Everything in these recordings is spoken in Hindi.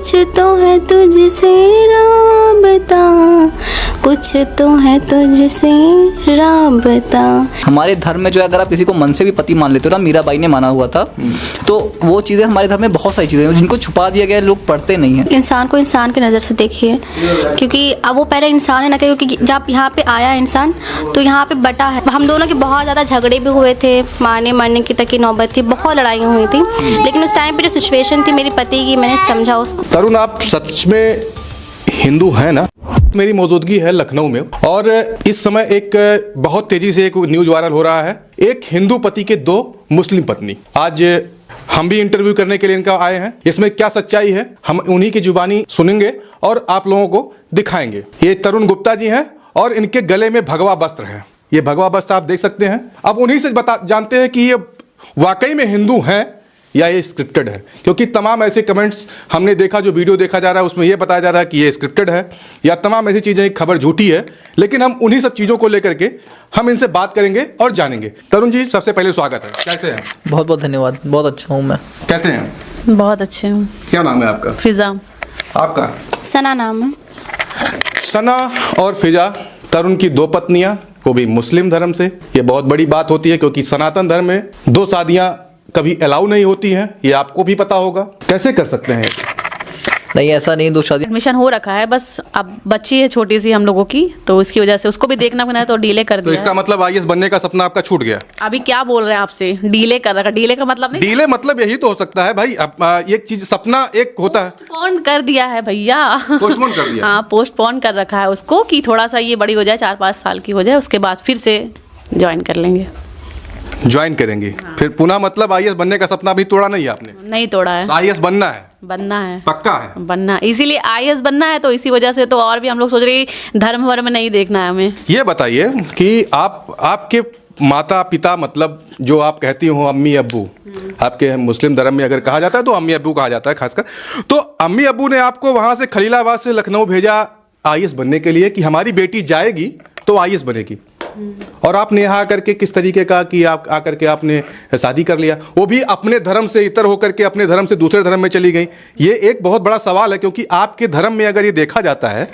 कुछ तो है तुझसे राबता, कुछ तो है तुझसे राबता। हमारे धर्म में जो है, अगर आप किसी को मन से भी पति मान लेते हो ना, मीराबाई ने माना हुआ था, तो वो चीज़ें हमारे धर्म में बहुत सारी चीज़ें हैं जिनको छुपा दिया गया है, लोग पढ़ते नहीं हैं। इंसान को इंसान की नज़र से देखिए, क्योंकि अब वो पहले इंसान है ना, क्योंकि जब यहाँ पे आया इंसान तो यहाँ पे बटा है। हम दोनों के बहुत ज़्यादा झगड़े भी हुए थे, मारने मरने की तक की नौबत थी, बहुत लड़ाइयाँ हुई थी, लेकिन उस टाइम पे जो सिचुएशन थी मेरे पति की, मैंने समझा उसको। तरुण, आप सच में हिंदू हैं ना? मेरी मौजूदगी है लखनऊ में और इस समय एक बहुत तेजी से एक न्यूज वायरल हो रहा है। एक हिंदू पति के 2 मुस्लिम पत्नी। आज हम भी इंटरव्यू करने के लिए इनका आए हैं। इसमें क्या सच्चाई है हम उन्हीं की जुबानी सुनेंगे और आप लोगों को दिखाएंगे। ये तरुण गुप्ता जी हैं और इनके गले में भगवा वस्त्र है। ये भगवा वस्त्र आप देख सकते हैं। अब उन्हीं से जानते हैं कि ये वाकई में हिंदू हैं या ये स्क्रिप्टेड है, क्योंकि तमाम ऐसे कमेंट्स हमने देखा, जो वीडियो देखा जा रहा है उसमें ये बताया जा रहा है कि ये स्क्रिप्टेड है या तमाम ऐसी चीज़ें, खबर झूठी है। लेकिन हम उन्हीं सब चीज़ों को लेकर के हम इनसे बात करेंगे और जानेंगे। तरुण जी, सबसे पहले स्वागत है। कैसे हैं? बहुत बहुत धन्यवाद। बहुत अच्छा हूँ मैं। कैसे हैं? बहुत अच्छे हूँ। क्या नाम है आपका? फिजा। आपका? सना नाम है। सना और फिजा, तरुण की 2 पत्नियां, वो भी मुस्लिम धर्म से। ये बहुत बड़ी बात होती है, क्योंकि सनातन धर्म में 2 शादियां कभी अलाउ नहीं होती हैं। ये आपको भी पता होगा। कैसे कर सकते हैं ऐसे? नहीं, ऐसा नहीं। 2 शादी एडमिशन हो रखा है, बस अब बच्ची है छोटी सी हम लोगों की, तो इसकी वजह से उसको भी देखना पड़ा है, तो डिले कर तो दिया इसका है। मतलब आईएएस बनने का सपना आपका छूट गया? अभी क्या बोल रहे हैं आपसे, डिले कर रखा? डिले का मतलब नहीं, डीले मतलब यही तो हो सकता है भाई। अब एक चीज, सपना एक होता है। पोस्टपोन कर दिया है भैया। पोस्टपोन कर दिया? हाँ, पोस्टपोन कर रखा है उसको कि थोड़ा सा ये बड़ी हो जाए, 4-5 साल की हो जाए, उसके बाद फिर से ज्वाइन कर लेंगे। ज्वाइन करेंगे? फिर पुनः मतलब आईएएस बनने का सपना भी तोड़ा नहीं आपने? नहीं तोड़ा है। आईएएस बनना है? बनना है, पक्का है? बनना है। इसीलिए आईएएस बनना है, तो इसी वजह से तो और भी हम लोग सोच रहे हैं धर्म वर्म नहीं देखना है हमें। ये बताइए कि आपके माता पिता, मतलब जो आप कहती हो अम्मी अब्बू, आपके मुस्लिम धर्म में अगर कहा जाता है तो अम्मी अब्बू कहा जाता है खासकर, तो अम्मी अब्बू ने आपको वहां से खलीलाबाद से लखनऊ भेजा आईएएस बनने के लिए कि हमारी बेटी जाएगी तो आईएएस बनेगी, और आपने यहाँ आकर के किस तरीके का कि आप आकर के आपने शादी कर लिया, वो भी अपने धर्म से इतर होकर के अपने धर्म से दूसरे धर्म में चली गई। ये एक बहुत बड़ा सवाल है, क्योंकि आपके धर्म में अगर ये देखा जाता है,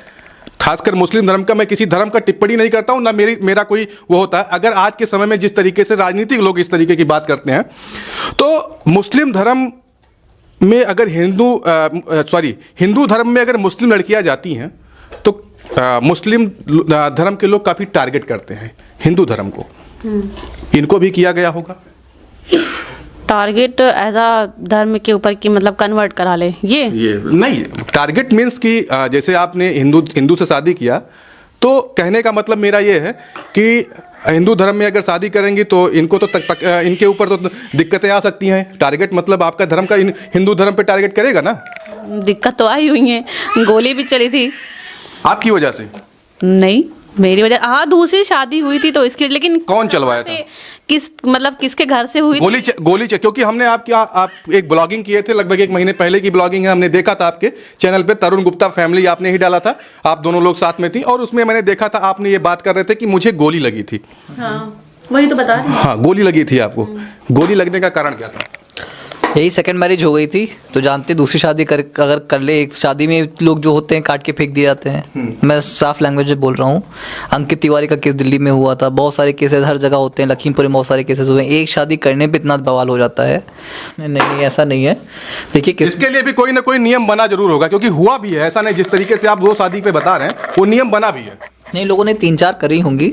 खासकर मुस्लिम धर्म का, मैं किसी धर्म का टिप्पणी नहीं करता हूँ ना, मेरा कोई वो होता है। अगर आज के समय में जिस तरीके से राजनीतिक लोग इस तरीके की बात करते हैं, तो मुस्लिम धर्म में अगर हिंदू धर्म में अगर मुस्लिम लड़कियां जाती हैं तो मुस्लिम धर्म के लोग काफ़ी टारगेट करते हैं हिंदू धर्म को। इनको भी किया गया होगा टारगेट एज अ धर्म के ऊपर की, मतलब कन्वर्ट करा ले ये नहीं। टारगेट मीन्स कि जैसे आपने हिंदू से शादी किया, तो कहने का मतलब मेरा ये है कि हिंदू धर्म में अगर शादी करेंगी तो इनको तो इनके ऊपर तो दिक्कतें आ सकती हैं। टारगेट मतलब आपका धर्म का हिंदू धर्म पे टारगेट करेगा ना? दिक्कत तो आई हुई है, गोली भी चली थी। आपकी वजह से? नहीं, मेरी वजह, हाँ, दूसरी शादी हुई थी तो इसकी, लेकिन कौन चलवाया था? किसके घर से हुई गोली क्योंकि हमने आप एक ब्लॉगिंग किए थे, लगभग 1 महीने पहले की ब्लॉगिंग है, हमने देखा था आपके चैनल पे, तरुण गुप्ता फैमिली आपने ही डाला था, आप दोनों लोग साथ में थी, और उसमें मैंने देखा था आपने ये बात कर रहे थे कि मुझे गोली लगी थी। हाँ, वही तो बता रही हूँ। हाँ, गोली लगी थी आपको। गोली लगने का कारण क्या था? यही सेकंड मैरिज हो गई थी, तो जानते दूसरी शादी अगर कर ले, एक शादी में लोग जो होते हैं काट के फेंक दिए जाते हैं। मैं साफ लैंग्वेज में बोल रहा हूँ। अंकित तिवारी का केस दिल्ली में हुआ था, बहुत सारे केसेस हर जगह होते हैं, लखीमपुर में बहुत सारे केसेस हुए हैं। एक शादी करने पे इतना बवाल हो जाता है। नहीं, ऐसा नहीं है। देखिए, इसके लिए भी कोई ना कोई नियम बना जरूर होगा, क्योंकि हुआ भी है ऐसा नहीं। जिस तरीके से आप 2 शादी पे बता रहे हैं, वो नियम बना भी है। नहीं, लोगों ने 3-4 करी होंगी,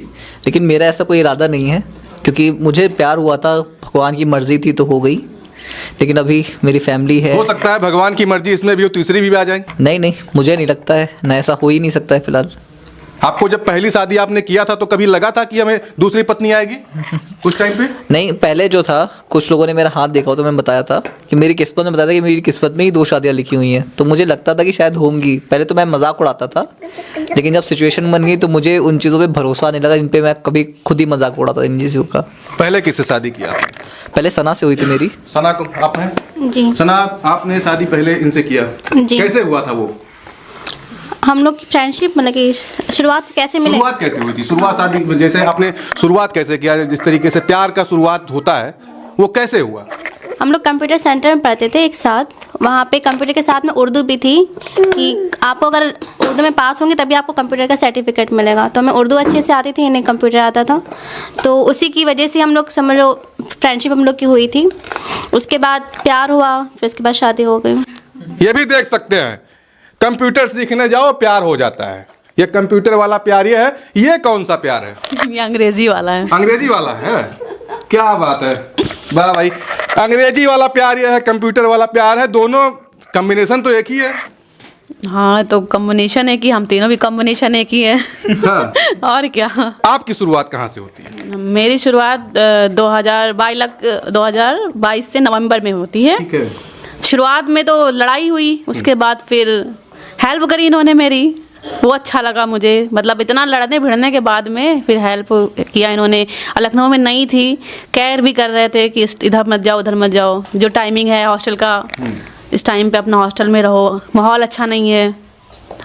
लेकिन मेरा ऐसा कोई इरादा नहीं है, क्योंकि मुझे प्यार हुआ था, भगवान की मर्जी थी तो हो गई। लेकिन अभी मेरी फैमिली है। हो सकता है भगवान की मर्जी इसमें भी हो, तीसरी भी आ जाए। नहीं, मुझे नहीं लगता है ना, ऐसा हो ही नहीं सकता है फिलहाल। आपको जब पहली शादी आपने किया था तो कभी लगा था कि हमें दूसरी पत्नी आएगी उस टाइम पे? नहीं, पहले जो था, कुछ लोगों ने मेरा हाथ देखा हो तो मैं बताया था कि मेरी किस्मत में, बताया था कि मेरी किस्मत में ही 2 शादियाँ लिखी हुई हैं, तो मुझे लगता था कि शायद होंगी। पहले तो मैं मजाक उड़ाता था, लेकिन जब सिचुएशन बन गई तो मुझे उन चीज़ों पे भरोसा नहीं लगा जिन पे मैं कभी खुद ही मजाक उड़ाता इन चीज़ों का। पहले किससे शादी किया? पहले सना से हुई थी मेरी। सना को आपने? जी। सना, आपने शादी पहले इनसे किया? जी। कैसे हुआ था वो? हम लोग की फ्रेंडशिप, मतलब कि शुरुआत से कैसे मिले? शुरुआत कैसे हुई थी? शुरुआत शादी जैसे आपने शुरुआत कैसे किया, जिस तरीके से प्यार का शुरुआत होता है वो कैसे हुआ? हम लोग कंप्यूटर सेंटर में पढ़ते थे एक साथ, वहाँ पे कंप्यूटर के साथ में उर्दू भी थी कि आपको अगर उर्दू में पास होंगे तभी आपको कंप्यूटर का सर्टिफिकेट मिलेगा। तो हमें उर्दू अच्छे से आती थी, इन्हें कंप्यूटर आता था, तो उसी की वजह से हम लोग समझ लो फ्रेंडशिप हम लोग की हुई थी। उसके बाद प्यार हुआ, फिर उसके बाद शादी हो गई। ये भी देख सकते हैं, कंप्यूटर सीखने जाओ प्यार हो जाता है। ये कंप्यूटर वाला प्यार ये है। ये कौन सा प्यार है? ये अंग्रेजी वाला है। अंग्रेजी वाला है। क्या बात है, वाह भाई। अंग्रेजी वाला प्यार ये है, कंप्यूटर वाला प्यार है, दोनों कॉम्बिनेशन तो एक ही है। हाँ, तो कॉम्बिनेशन है कि हम तीनों भी कॉम्बिनेशन एक ही है। हाँ। और क्या। आपकी शुरुआत कहाँ से होती है? मेरी शुरुआत 2022 से नवंबर में होती है। ठीक है। शुरुआत में तो लड़ाई हुई, उसके बाद फिर हेल्प करी इन्होंने मेरी, वो अच्छा लगा मुझे। मतलब इतना लड़ने भिड़ने के बाद में फिर हेल्प किया इन्होंने। लखनऊ में नई थी, केयर भी कर रहे थे कि इधर मत जाओ उधर मत जाओ, जो टाइमिंग है हॉस्टल का, इस टाइम पे अपना हॉस्टल में रहो, माहौल अच्छा नहीं है।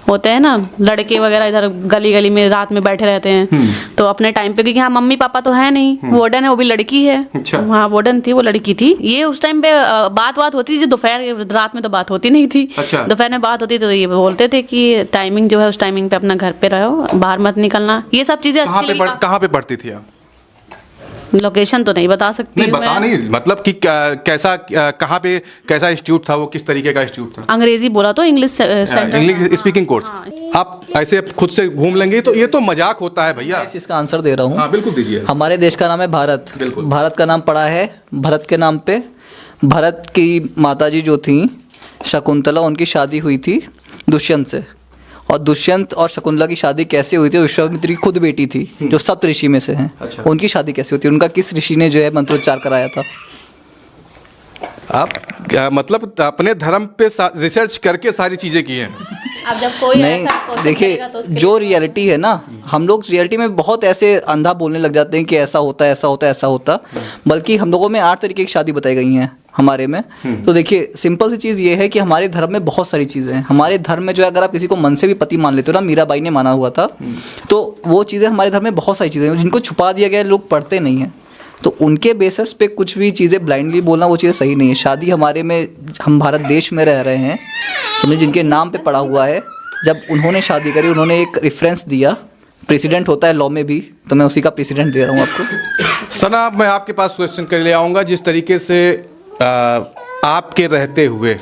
होते हैं ना लड़के वगैरह इधर गली गली में रात में बैठे रहते हैं, तो अपने टाइम पे, क्योंकि हाँ मम्मी पापा तो है नहीं, वार्डन है वो भी लड़की है। अच्छा। हाँ वार्डन थी, वो लड़की थी। ये उस टाइम पे बात होती थी, दोपहर रात में तो बात होती नहीं थी। अच्छा। दोपहर में बात होती तो ये बोलते थे कि टाइमिंग जो है उस टाइमिंग पे अपना घर पे रहो, बाहर मत निकलना। ये सब चीजें अच्छी लगी। कहाँ पे पढ़ती थी आप? लोकेशन तो नहीं बता सकती। नहीं बता नहीं, मतलब कि कैसा, कहाँ पे कैसा इंस्टीट्यूट था वो, किस तरीके का इंस्टीट्यूट था? अंग्रेजी बोला तो English centre. English speaking course. आप ऐसे खुद से घूम लेंगे तो ये तो मजाक होता है भैया। मैं इसका आंसर दे रहा हूँ। हाँ बिल्कुल दीजिए। हमारे देश का नाम है भारत। बिल्कुल। भारत का नाम पड़ा है भरत के नाम पे। भरत की माताजी जो थी शकुंतला, उनकी शादी हुई थी दुष्यंत से। और दुष्यंत और शकुंतला की शादी कैसे हुई थी? विश्वामित्र की खुद बेटी थी जो सप्त ऋषि में से हैं। अच्छा। उनकी शादी कैसे हुई थी? उनका किस ऋषि ने जो है मंत्रोच्चार कराया था? आप मतलब अपने धर्म पे रिसर्च करके सारी चीजें की हैं। अब जब कोई नहीं, देखिए जो रियलिटी है ना, हम लोग रियलिटी में बहुत ऐसे अंधा बोलने लग जाते हैं कि ऐसा होता है ऐसा होता है ऐसा होता, बल्कि हम लोगों में 8 तरीके की शादी बताई गई हैं हमारे में। तो देखिए सिंपल सी चीज़ ये है कि हमारे धर्म में बहुत सारी चीज़ें हैं। हमारे धर्म में जो है, अगर आप किसी को मन से भी पति मान लेते हो ना, मीराबाई ने माना हुआ था, तो वो चीज़ें हमारे धर्म में बहुत सारी चीज़ें हैं जिनको छुपा दिया गया है, लोग पढ़ते नहीं हैं। तो उनके बेसिस पे कुछ भी चीज़ें ब्लाइंडली बोलना, वो चीज़ें सही नहीं है। शादी हमारे में, हम भारत देश में रह रहे हैं, समझे, जिनके नाम पे पड़ा हुआ है, जब उन्होंने शादी करी, उन्होंने एक रेफरेंस दिया। प्रेसिडेंट होता है लॉ में भी, तो मैं उसी का प्रेसिडेंट दे रहा हूँ आपको। सना, मैं आपके पास क्वेश्चन कर ले आऊँगा। जिस तरीके से आपके रहते हुए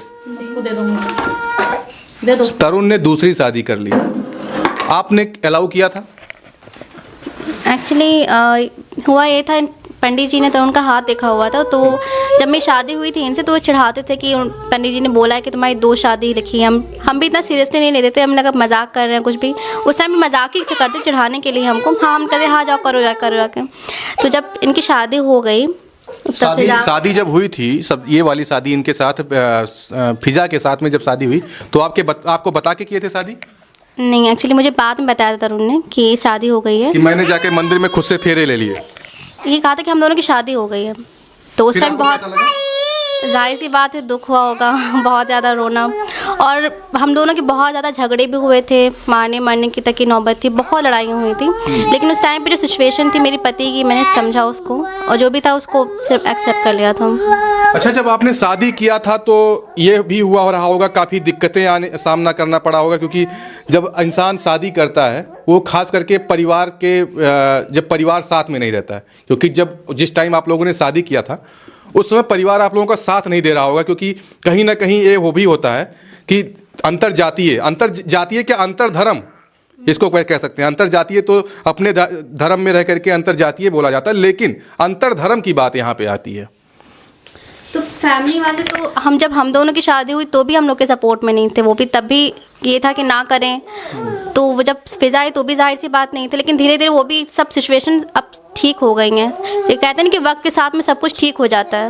तरुण ने दूसरी शादी कर ली, आपने अलाउ किया था? एक्चुअली हुआ ये था, पंडित जी ने तो उनका हाथ देखा हुआ था, तो जब मेरी शादी हुई थी इनसे, तो वो चिढ़ाते थे कि पंडित जी ने बोला है कि तुम्हारी 2 शादी लिखी है। हम भी इतना सीरियसली नहीं लेते थे, हम लगा मजाक कर रहे हैं कुछ भी। उस टाइम मजाक ही करते, चिढ़ाने के लिए हमको। हाँ, हम कहते हाँ जाओ करो जाके। तो जब इनकी शादी हो गई, शादी जब हुई थी, सब ये वाली शादी इनके साथ, फिजा के साथ में जब शादी हुई, तो आपको बता के किए थे शादी? नहीं, एक्चुअली मुझे बाद में बताया था तरुण ने कि शादी हो गई है, कि मैंने जाके मंदिर में खुद से फेरे ले लिए। ये कहा था कि हम दोनों की शादी हो गई है। तो उस टाइम बहुत, जाहिर सी बात है, दुख हुआ होगा, बहुत ज़्यादा रोना। और हम दोनों के बहुत ज़्यादा झगड़े भी हुए थे, मारने मरने की तक की नौबत थी, बहुत लड़ाइयाँ हुई थी। लेकिन उस टाइम पे जो सिचुएशन थी मेरी पति की, मैंने समझा उसको, और जो भी था उसको सिर्फ एक्सेप्ट कर लिया था। अच्छा, जब आपने शादी किया था तो ये भी हुआ हो रहा होगा, काफ़ी दिक्कतें सामना करना पड़ा होगा, क्योंकि जब इंसान शादी करता है, वो खास करके परिवार के, जब परिवार साथ में नहीं रहता है, क्योंकि जिस टाइम आप लोगों ने शादी किया था उस समय परिवार आप लोगों का साथ नहीं दे रहा होगा, क्योंकि कहीं ना कहीं ये वो भी होता है कि अंतर जातीय क्या अंतर धर्म, इसको कह सकते हैं। अंतर जातीय तो अपने धर्म में रह करके अंतर जातीय बोला जाता है, लेकिन अंतर धर्म की बात यहाँ पे आती है। तो फैमिली वाले तो हम दोनों की शादी हुई तो भी हम लोग के सपोर्ट में नहीं थे। वो भी तब भी ये था कि ना करें। तो वो जब फिजा आई तो भी जाहिर सी बात नहीं थी, लेकिन धीरे धीरे वो भी सब सिचुएशन अब ठीक हो गई हैं। ये कहते हैं कि वक्त के साथ में सब कुछ ठीक हो जाता है,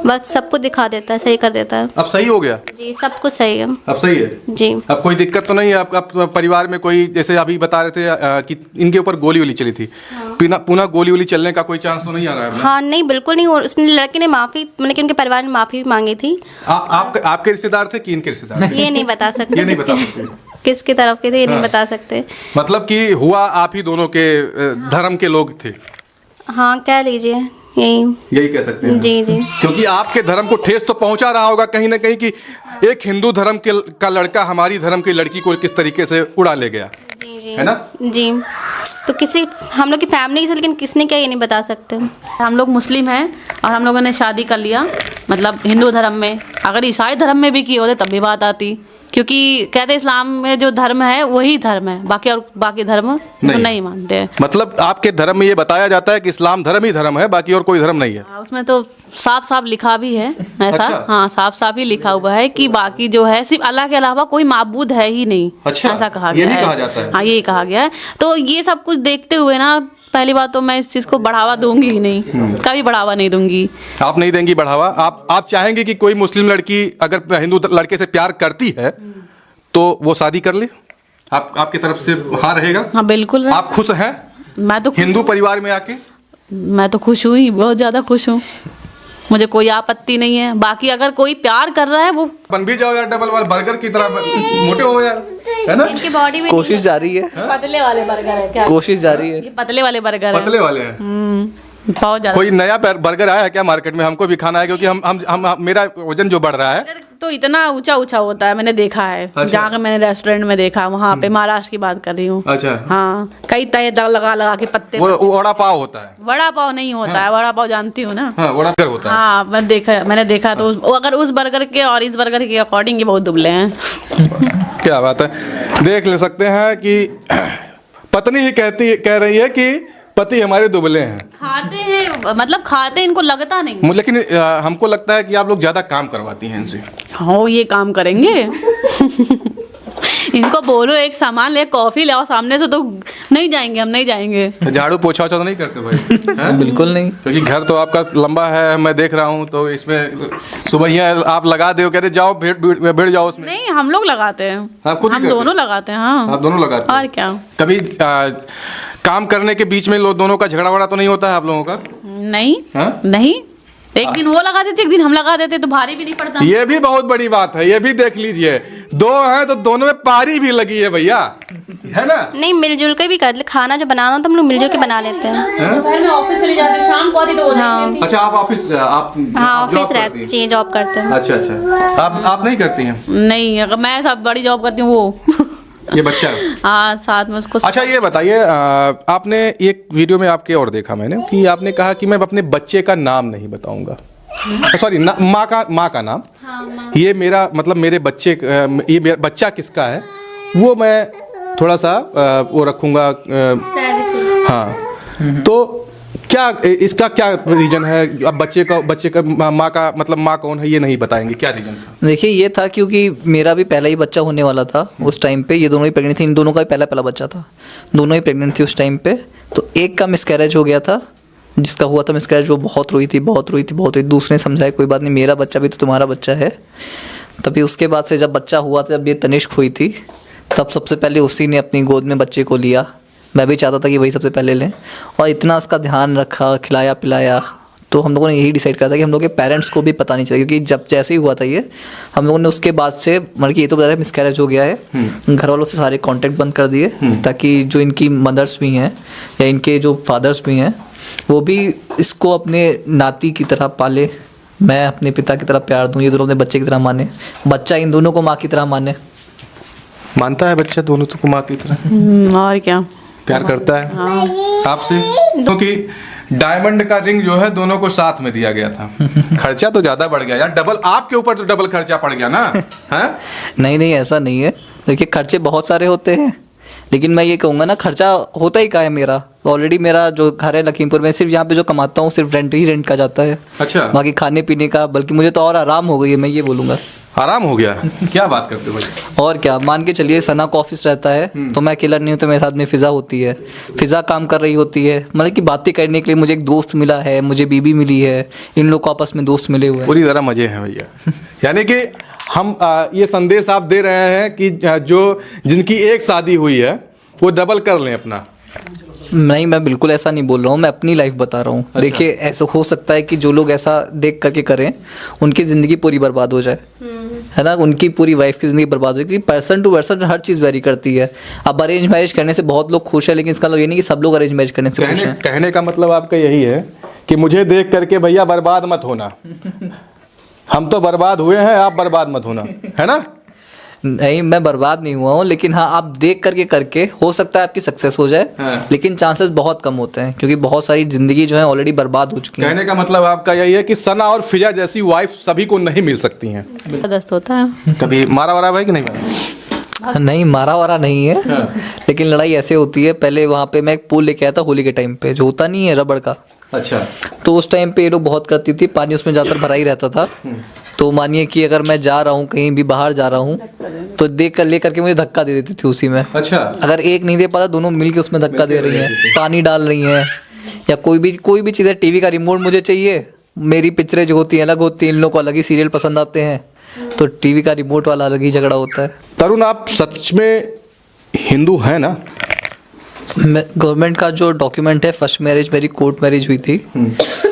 वक्त सब कुछ दिखा देता है, सही कर देता है। अब सही हो गया जी, सब कुछ सही है, अब सही है जी। अब कोई दिक्कत तो नहीं है? अब परिवार में कोई, जैसे अभी बता रहे थे कि इनके ऊपर गोली वोली चली थी, पुनः गोली वोली चलने का कोई चांस तो नहीं आ रहा है? हाँ नहीं, बिल्कुल नहीं। उसने, लड़के ने माफ़ी, मतलब कि उनके परिवार ने माफ़ी भी मांगी थी। आपके रिश्तेदार थे कि इनके रिश्तेदार? ये नहीं बता सकते, ये नहीं बता सकते किसकी तरफ के थे, ये नहीं बता सकते। मतलब कि हुआ आप ही दोनों के धर्म के लोग थे? हाँ, कह लीजिए। यही कह सकते हैं। जी जी। क्योंकि आपके धर्म को ठेस तो पहुंचा रहा होगा कहीं ना कहीं कि एक हिंदू धर्म का लड़का हमारी धर्म की लड़की को किस तरीके से उड़ा ले गया, जी जी है ना? जी। तो किसी हम लोग की फैमिली से, लेकिन किसने क्या ये नहीं बता सकते। हम लोग मुस्लिम हैं और हम लोगों ने शादी कर लिया मतलब हिंदू धर्म में। अगर ईसाई धर्म में भी किए होते तब भी बात आती, क्योंकि कहते इस्लाम में जो धर्म है वही धर्म है, बाकी धर्म नहीं मानते हैं। मतलब आपके धर्म में ये बताया जाता है कि इस्लाम धर्म ही धर्म है, बाकी और कोई धर्म नहीं है। उसमें तो साफ साफ लिखा भी है ऐसा। अच्छा। हाँ, साफ साफ ही लिखा हुआ है कि बाकी जो है सिर्फ अल्लाह के अलावा कोई माबूद है ही नहीं। अच्छा, ऐसा कहा ये गया भी है। कहा जाता है। हाँ, यही कहा गया है। तो ये सब कुछ देखते हुए ना, पहली बात तो मैं इस चीज़ को बढ़ावा दूंगी ही नहीं, कभी बढ़ावा नहीं दूंगी। आप नहीं देंगी बढ़ावा? आप चाहेंगे कि कोई मुस्लिम लड़की अगर हिंदू लड़के से प्यार करती है तो वो शादी कर ले? आपकी तरफ से हाँ रहेगा? हाँ बिल्कुल। आप खुश हैं मैं तो हिंदू परिवार में आके? मैं तो खुश हुई, बहुत ज़्यादा खुश हूँ, मुझे कोई आपत्ति नहीं है। बाकी अगर कोई प्यार कर रहा है वो बन भी जाओ यार, डबल वाल बर्गर की तरह मोटे हो यार, है ना? इनकी बॉडी में कोशिश जारी है, पतले वाले बर्गर है क्या? कोशिश जारी है। ये पतले वाले बर्गर है। पतले वाले हैं। बहुत ज़्यादा। कोई नया बर्गर आया है क्या मार्केट में? हमको भी खाना है, क्योंकि हम मेरा वजन जो बढ़ रहा है। तो इतना ऊंचा ऊंचा होता है, मैंने देखा है। अच्छा। जहाँ मैंने रेस्टोरेंट में देखा, वहाँ पे महाराष्ट्र की बात कर रही हूँ। अच्छा। हाँ, कई तय लगा लगा के पत्ते। वो वड़ा पाव होता है? वड़ा पाव नहीं होता है, वड़ा पाव जानती हूँ ना। हाँ, वड़ा बर्गर होता है। हाँ, मैंने देखा तो अगर उस बर्गर के और इस बर्गर के अकॉर्डिंग ये बहुत दुबले हैं। क्या बात है। देख ले सकते हैं कि पत्नी ही कह रही है कि पति हमारे दुबले हैं। खाते हैं मतलब खाते, इनको लगता नहीं। लेकिन हमको लगता है कि आप लोग ज्यादा काम करवाती हैं इनसे। हाँ, ये काम करेंगे। इनको बोलो एक सामान ले, कॉफी ले आओ सामने से, तो नहीं जाएंगे, हम नहीं जाएंगे। झाड़ू पोछा तो नहीं करते भाई? हैं? बिल्कुल नहीं, क्योंकि घर तो आपका लंबा है, मैं देख रहा हूँ, तो इसमें सुबह ही आप लगा दे, कहते जाओ भिड़ जाओ उसमें। नहीं, हम लोग लगाते हैं। आप खुद ही हम करते हैं? दोनों लगाते हैं। हाँ, आप दोनों लगाते हैं? और क्या। कभी काम करने के बीच में दोनों का झगड़ा वगड़ा तो नहीं होता है आप लोगों का? नहीं। हाँ? नहीं, एक दिन वो लगा देते, एक दिन हम लगा देते, तो भारी भी नहीं पड़ता। ये भी बहुत बड़ी बात है, ये भी देख लीजिए। दो हैं तो दोनों में पारी भी लगी है भैया, है ना? नहीं, मिलजुल के भी कर ले। खाना जो बनाना हो तो हम लोग मिलजुल के बना लेते हैं। दोपहर में ऑफिस चली जाती, शाम को आती तो वो देख हाँ। लेती। अच्छा, आप ऑफिस हाँ, जॉब ऑफिस करती रहती हैं? जी, जॉब करते हैं। अच्छा, आप नहीं करती हैं? नहीं, अगर मैं सब बड़ी जॉब करती हूँ वो। ये बच्चा? हाँ, साथ में उसको। अच्छा, ये बताइए, आपने एक वीडियो में आपके और देखा मैंने कि आपने कहा कि मैं अपने बच्चे का नाम नहीं बताऊंगा। सॉरी, माँ का नाम। ये मेरा मतलब मेरे बच्चे, ये मेरा बच्चा किसका है वो मैं थोड़ा सा वो रखूंगा। हाँ, तो क्या इसका क्या रीजन है? अब बच्चे का माँ का मतलब माँ कौन है ये नहीं बताएंगे, क्या रीजन था? देखिए ये था क्योंकि मेरा भी पहला ही बच्चा होने वाला था उस टाइम पे। ये दोनों ही प्रेग्नेंट थी, इन दोनों का भी पहला बच्चा था, दोनों ही प्रेग्नेंट थी उस टाइम पे। तो एक का मिसकैरेज हो गया था, जिसका हुआ था मिसकैरेज, वो बहुत रोई थी। दूसरे ने समझाया कोई बात नहीं, मेरा बच्चा भी तो तुम्हारा बच्चा है। तभी उसके बाद से जब बच्चा हुआ था, जब ये तनिष्क हुई थी, तब सबसे पहले उसी ने अपनी गोद में बच्चे को लिया। मैं भी चाहता था कि वही सबसे पहले लें, और इतना उसका ध्यान रखा, खिलाया पिलाया। तो हम लोगों ने यही डिसाइड करा था कि हम लोग के पेरेंट्स को भी पता नहीं चला, क्योंकि जब जैसे ही हुआ था ये, हम लोगों ने उसके बाद से मतलब कि ये तो बताया मिसकैरेज हो गया है, घर वालों से सारे कांटेक्ट बंद कर दिए, ताकि जो इनकी मदर्स भी हैं या इनके जो फादर्स भी हैं वो भी इसको अपने नाती की तरह पाले, मैं अपने पिता की तरह प्यार दूँ, ये दोनों अपने बच्चे की तरह माने, बच्चा इन दोनों को माँ की तरह मानता है बच्चा दोनों को माँ की तरह? और क्या, प्यार करता है आपसे? क्योंकि डायमंड का रिंग जो है दोनों को साथ में दिया गया था। खर्चा तो ज्यादा बढ़ गया यार, डबल आपके ऊपर तो डबल खर्चा पड़ गया ना? है? नहीं ऐसा नहीं है। देखिए खर्चे बहुत सारे होते हैं, लेकिन मैं ये कहूँगा ना, खर्चा होता ही क्या है। मेरा ऑलरेडी मेरा जो घर है लखीमपुर में, सिर्फ यहाँ पे जो कमाता हूँ सिर्फ रेंट का जाता है। अच्छा, बाकी खाने पीने का, बल्कि मुझे तो और आराम हो गई है, मैं ये बोलूँगा। आराम हो गया? क्या बात करते हो भाई? और क्या, मान के चलिए सना का ऑफिस रहता है, तो मैं अकेला नहीं हूँ, तो मेरे साथ में फिज़ा होती है, फिज़ा काम कर रही होती है, मतलब कि बातें करने के लिए मुझे एक दोस्त मिला है, मुझे बीबी मिली है, इन लोग को आपस में दोस्त मिले हुए हैं। पूरी तरह मजे हैं भैया। यानी कि हम ये संदेश आप दे रहे हैं कि जो जिनकी एक शादी हुई है वो डबल कर लें अपना। नहीं, मैं बिल्कुल ऐसा नहीं बोल रहा हूँ, मैं अपनी लाइफ बता रहा हूँ। अच्छा। देखिए ऐसा हो सकता है कि जो लोग ऐसा देख करके करें उनकी ज़िंदगी पूरी बर्बाद हो जाए, है ना, उनकी पूरी वाइफ की ज़िंदगी बर्बाद हो जाए, क्योंकि पर्सन टू पर्सन हर चीज़ वेरी करती है। अब अरेंज मैरिज करने से बहुत लोग खुश है, लेकिन इसका मतलब ये नहीं कि सब लोग अरेंज मैरिज करने से खुश हैं। कहने का मतलब आपका यही है कि मुझे देख करके भैया बर्बाद मत होना, हम तो बर्बाद हुए हैं, आप बर्बाद मत होना, है ना? नहीं, मैं बर्बाद नहीं हुआ हूँ, लेकिन हाँ आप देख करके हो सकता है आपकी सक्सेस हो जाए। हाँ। लेकिन चांसेस बहुत कम होते हैं, क्योंकि बहुत सारी जिंदगी जो है ऑलरेडी बर्बाद हो चुकी है। कहने का मतलब आपका यही है कि सना और फिजा जैसी वाइफ सभी को नहीं मिल सकती हैं। जबरदस्त होता है। कभी मारा वारा भाई कि नहीं मारा? नहीं, मारा वारा नहीं है। लेकिन लड़ाई ऐसे होती है, पहले वहाँ पे मैं एक पूल लेके आया था होली के टाइम पे, जो होता नहीं है रबड़ का। अच्छा। तो उस टाइम पे ये लोग बहुत करती थी, पानी उसमें ज़्यादातर भरा ही रहता था। तो मानिए कि अगर मैं जा रहा हूँ कहीं भी बाहर जा रहा हूँ, तो देख कर ले करके मुझे धक्का दे देती थी उसी में। अच्छा। अगर एक नहीं दे पाता, दोनों मिल के उसमें धक्का दे रही हैं, पानी डाल रही हैं, या कोई भी चीज़ है। टीवी का रिमोट मुझे चाहिए, मेरी पिक्चरें जो होती हैं अलग होती हैं, इन लोगों को अलग ही सीरियल पसंद आते हैं, तो टीवी का रिमोट वाला अलग ही झगड़ा होता है। तरुण, आप सच में हिंदू हैं ना? गवर्नमेंट का जो डॉक्यूमेंट है, फर्स्ट मैरिज मेरी कोर्ट मैरिज हुई थी,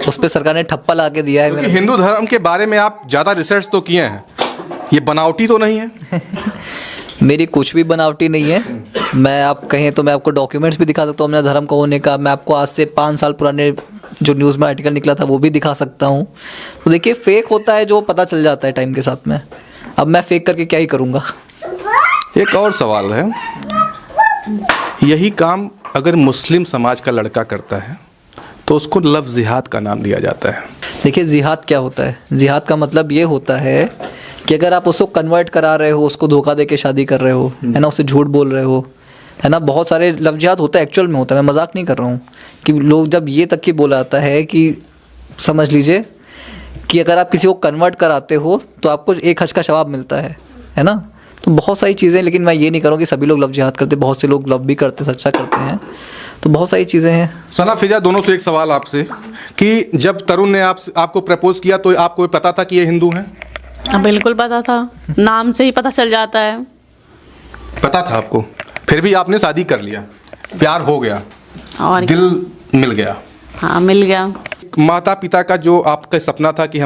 उस पर सरकार ने ठप्पा ला के दिया है। क्योंकि हिंदू धर्म के बारे में आप ज़्यादा रिसर्च तो किए हैं, ये बनावटी तो नहीं है? मेरी कुछ भी बनावटी नहीं है। मैं आप कहें तो मैं आपको डॉक्यूमेंट्स भी दिखा सकता हूँ अपने धर्म का होने का। मैं आपको आज से 5 साल पुराने जो न्यूज़ में आर्टिकल निकला था वो भी दिखा सकता हूँ। तो देखिए, फेक होता है जो पता चल जाता है टाइम के साथ में। अब मैं फेक करके क्या ही करूँगा। एक और सवाल है, यही काम अगर मुस्लिम समाज का लड़का करता है तो उसको लव जिहाद का नाम दिया जाता है। देखिए, जिहाद क्या होता है? जिहाद का मतलब ये होता है कि अगर आप उसको कन्वर्ट करा रहे हो, उसको धोखा दे के शादी कर रहे हो, है ना, उससे झूठ बोल रहे हो, है ना। बहुत सारे लव जिहाद होता है, एक्चुअल में होता है, मैं मजाक नहीं कर रहा हूँ। कि लोग जब ये तक की बोला जाता है कि समझ लीजिए कि अगर आप किसी को कन्वर्ट कराते हो तो आपको एक हज का सवाब मिलता है ना। तो बहुत सारी चीज़ें, लेकिन मैं ये नहीं करूँ कि सभी लोग लव जिहाद करते, बहुत से लोग लव भी करते, सच्चा करते हैं। तो बहुत सारी चीज़ें हैं। सना, फिजा, दोनों से एक सवाल आपसे कि जब तरुण ने आपको प्रपोज किया तो आपको पता था कि ये हिंदू हैं? हाँ, बिल्कुल पता था, नाम से ही पता चल जाता है। पता था आपको, फिर भी आपने शादी कर लिया, प्यार हो गया और दिल मिल गया? हाँ, मिल गया। माता पिता का जो आपका सपना था कि हमारे